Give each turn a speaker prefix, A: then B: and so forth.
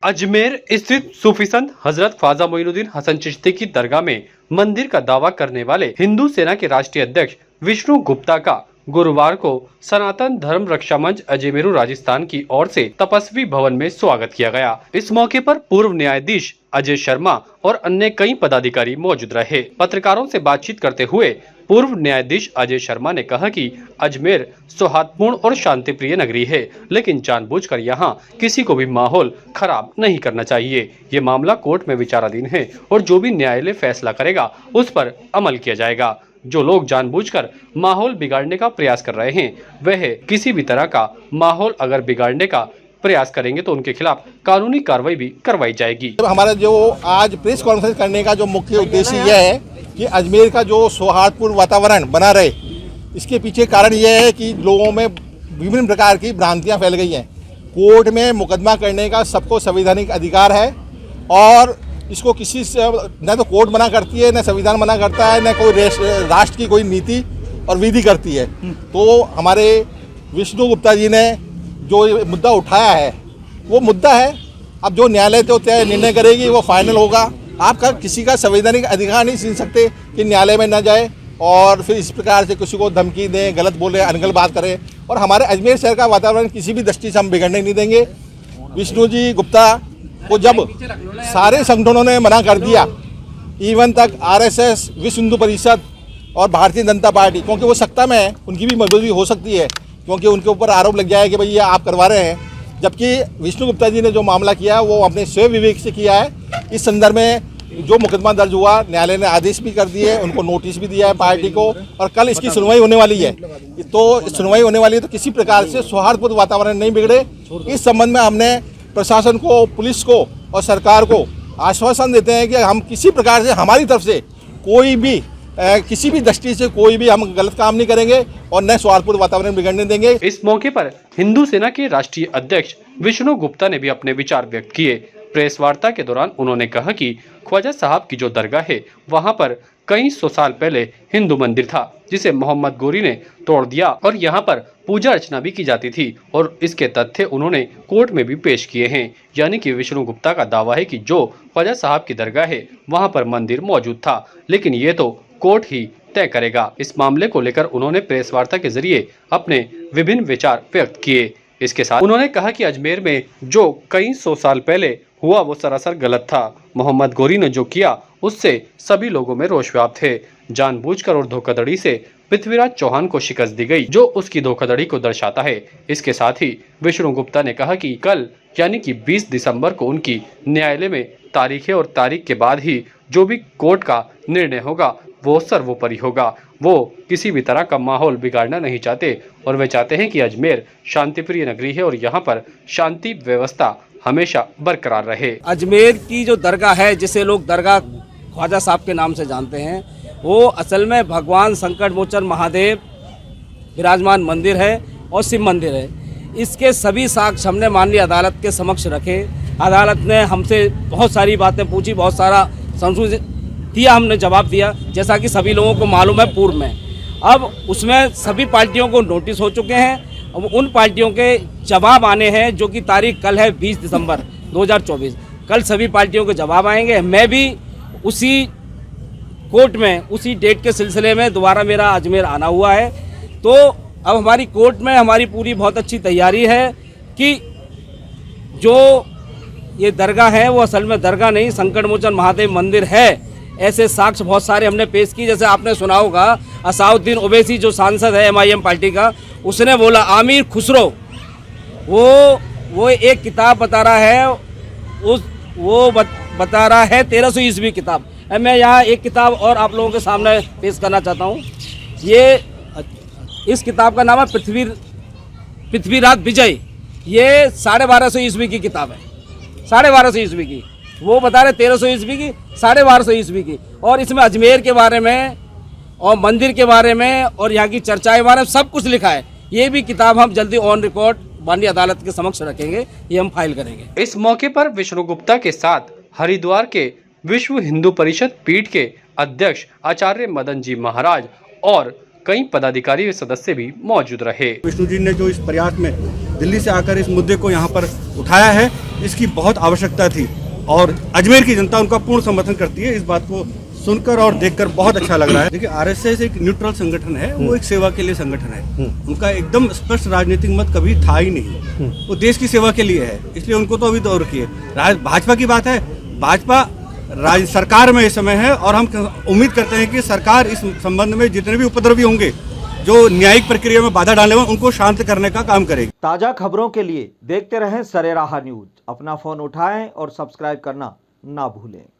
A: अजमेर स्थित सूफी संत हजरत ख्वाजा मोइनुद्दीन हसन चिश्ती की दरगाह में मंदिर का दावा करने वाले हिंदू सेना के राष्ट्रीय अध्यक्ष विष्णु गुप्ता का गुरुवार को सनातन धर्म रक्षा मंच अजमेरू राजस्थान की ओर से तपस्वी भवन में स्वागत किया गया। इस मौके पर पूर्व न्यायाधीश अजय शर्मा और अन्य कई पदाधिकारी मौजूद रहे। पत्रकारों से बातचीत करते हुए पूर्व न्यायाधीश अजय शर्मा ने कहा कि अजमेर सौहार्दपूर्ण और शांतिप्रिय नगरी है, लेकिन जानबूझकर यहां किसी को भी माहौल खराब नहीं करना चाहिए। ये मामला कोर्ट में विचाराधीन है और जो भी न्यायालय फैसला करेगा उस पर अमल किया जाएगा। जो लोग जानबूझकर माहौल बिगाड़ने का प्रयास कर रहे हैं, वह किसी भी तरह का माहौल अगर बिगाड़ने का प्रयास करेंगे तो उनके खिलाफ कानूनी कार्रवाई भी करवाई जाएगी।
B: हमारा जो आज प्रेस कॉन्फ्रेंस करने का जो मुख्य उद्देश्य यह है कि अजमेर का जो सौहार्दपूर्ण वातावरण बना रहे, इसके पीछे कारण यह है कि लोगों में विभिन्न प्रकार की भ्रांतियां फैल गई हैं। कोर्ट में मुकदमा करने का सबको संवैधानिक अधिकार है और इसको किसी से न तो कोर्ट मना करती है, न संविधान मना करता है, न कोई राष्ट्र की कोई नीति और विधि करती है। तो हमारे विष्णु गुप्ता जी ने जो मुद्दा उठाया है वो मुद्दा है। अब जो न्यायालय तो तय निर्णय करेगी वो फाइनल होगा। आपका किसी का संवैधानिक अधिकार नहीं छीन सकते कि न्यायालय में न जाए और फिर इस प्रकार से किसी को धमकी दें, गलत बोले, अनगल बात करें। और हमारे अजमेर शहर का वातावरण किसी भी दृष्टि से हम बिगड़ने नहीं देंगे। विष्णु जी गुप्ता को जब सारे संगठनों ने मना कर दिया, इवन तक RSS, विश्व हिंदू परिषद और भारतीय जनता पार्टी, क्योंकि वो सत्ता में है, उनकी भी मजबूरी हो सकती है क्योंकि उनके ऊपर आरोप लग जाए कि भाई ये आप करवा रहे हैं। जबकि विष्णु गुप्ता जी ने जो मामला किया वो अपने स्वयं विवेक से किया है। इस संदर्भ में जो मुकदमा दर्ज हुआ, न्यायालय ने आदेश भी कर दिए, उनको नोटिस भी दिया है पार्टी को, और कल इसकी सुनवाई होने वाली है। तो सुनवाई होने वाली है तो किसी प्रकार से सौहार्दपूर्ण वातावरण नहीं बिगड़े, इस संबंध में हमने प्रशासन को, पुलिस को और सरकार को आश्वासन देते हैं कि हम किसी प्रकार से, हमारी तरफ से कोई भी किसी भी दृष्टि से कोई भी हम गलत काम नहीं करेंगे और न सौहार्दपूर्ण वातावरण बिगड़ने देंगे।
A: इस मौके पर हिंदू सेना के राष्ट्रीय अध्यक्ष विष्णु गुप्ता ने भी अपने विचार व्यक्त किए। प्रेस वार्ता के दौरान उन्होंने कहा कि ख्वाजा साहब की जो दरगाह है वहां पर कई सौ साल पहले हिंदू मंदिर था, जिसे मोहम्मद गोरी ने तोड़ दिया और यहाँ पर पूजा अर्चना भी की जाती थी और इसके तथ्य उन्होंने कोर्ट में भी पेश किए हैं। यानी कि विष्णु गुप्ता का दावा है कि जो ख्वाजा साहब की दरगाह है वहाँ पर मंदिर मौजूद था, लेकिन ये तो कोर्ट ही तय करेगा। इस मामले को लेकर उन्होंने प्रेस वार्ता के जरिए अपने विभिन्न विचार व्यक्त किए। इसके साथ उन्होंने कहा कि अजमेर में जो कई सौ साल पहले हुआ वो सरासर गलत था। मोहम्मद गोरी ने जो किया उससे सभी लोगों में रोष व्याप्त है। जानबूझकर और धोखाधड़ी से पृथ्वीराज चौहान को शिकस्त दी गई, जो उसकी धोखाधड़ी को दर्शाता है। इसके साथ ही विष्णु गुप्ता ने कहा कि कल यानी कि 20 दिसंबर को उनकी न्यायालय में तारीख है और तारीख के बाद ही जो भी कोर्ट का निर्णय होगा वो सर्वोपरि होगा। वो किसी भी तरह का माहौल बिगाड़ना नहीं चाहते और वे चाहते हैं कि अजमेर शांतिप्रिय नगरी है और यहाँ पर शांति व्यवस्था हमेशा बरकरार रहे।
C: अजमेर की जो दरगाह है, जिसे लोग दरगाह ख्वाजा साहब के नाम से जानते हैं, वो असल में भगवान संकट मोचन महादेव विराजमान मंदिर है और शिव मंदिर है। इसके सभी साक्ष्य हमने माननीय अदालत के समक्ष रखे। अदालत ने हमसे बहुत सारी बातें पूछी, बहुत सारा संशोधित दिया, हमने जवाब दिया, जैसा कि सभी लोगों को मालूम है पूर्व में। अब उसमें सभी पार्टियों को नोटिस हो चुके हैं। अब उन पार्टियों के जवाब आने हैं, जो कि तारीख कल है 20 दिसंबर 2024। कल सभी पार्टियों के जवाब आएंगे। मैं भी उसी कोर्ट में उसी डेट के सिलसिले में दोबारा मेरा अजमेर आना हुआ है। तो अब हमारी कोर्ट में हमारी पूरी बहुत अच्छी तैयारी है कि जो ये दरगाह है वो असल में दरगाह नहीं, संकट मोचन महादेव मंदिर है। ऐसे साक्ष्य बहुत सारे हमने पेश किए। जैसे आपने सुना होगा, असाउद्दीन ओवैसी जो सांसद है MIM पार्टी का, उसने बोला आमिर खुसरो, वो एक किताब बता रहा है, बता रहा है 1300 ईस्वी किताब। मैं यहाँ एक किताब और आप लोगों के सामने पेश करना चाहता हूँ। इस किताब का नाम है पृथ्वीराज विजय। ये 1250 ईस्वी की किताब है, 1250 ईस्वी की। वो बता रहे 1300 ईस्वी की, 1250 ईस्वी की। और इसमें अजमेर के बारे में और मंदिर के बारे में और यहाँ की चर्चाएं के बारे में सब कुछ लिखा है। ये भी किताब हम जल्दी ऑन रिकॉर्ड माननीय अदालत के समक्ष रखेंगे, ये हम फाइल करेंगे।
A: इस मौके पर विष्णु गुप्ता के साथ हरिद्वार के विश्व हिंदू परिषद पीठ के अध्यक्ष आचार्य मदन जी महाराज और कई पदाधिकारी व सदस्य भी मौजूद रहे।
D: विष्णु जी ने जो इस प्रयास में दिल्ली से आकर इस मुद्दे को यहाँ पर उठाया है, इसकी बहुत आवश्यकता थी और अजमेर की जनता उनका पूर्ण समर्थन करती है। इस बात को सुनकर और देखकर बहुत अच्छा लग रहा है। देखिए, आरएसएस एक न्यूट्रल संगठन है, वो एक सेवा के लिए संगठन है। उनका एकदम स्पष्ट राजनीतिक मत कभी था ही नहीं। वो देश की सेवा के लिए है, इसलिए उनको तो अभी दौर किए। भाजपा की बात है, भाजपा राज्य सरकार में इस समय है और हम उम्मीद करते हैं कि सरकार इस संबंध में जितने भी उपद्रवी होंगे, जो न्यायिक प्रक्रिया में बाधा डाले हुए, उनको शांत करने का काम करेगी।
E: ताज़ा खबरों के लिए देखते रहें सरेराह न्यूज। अपना फोन उठाएं और सब्सक्राइब करना ना भूलें।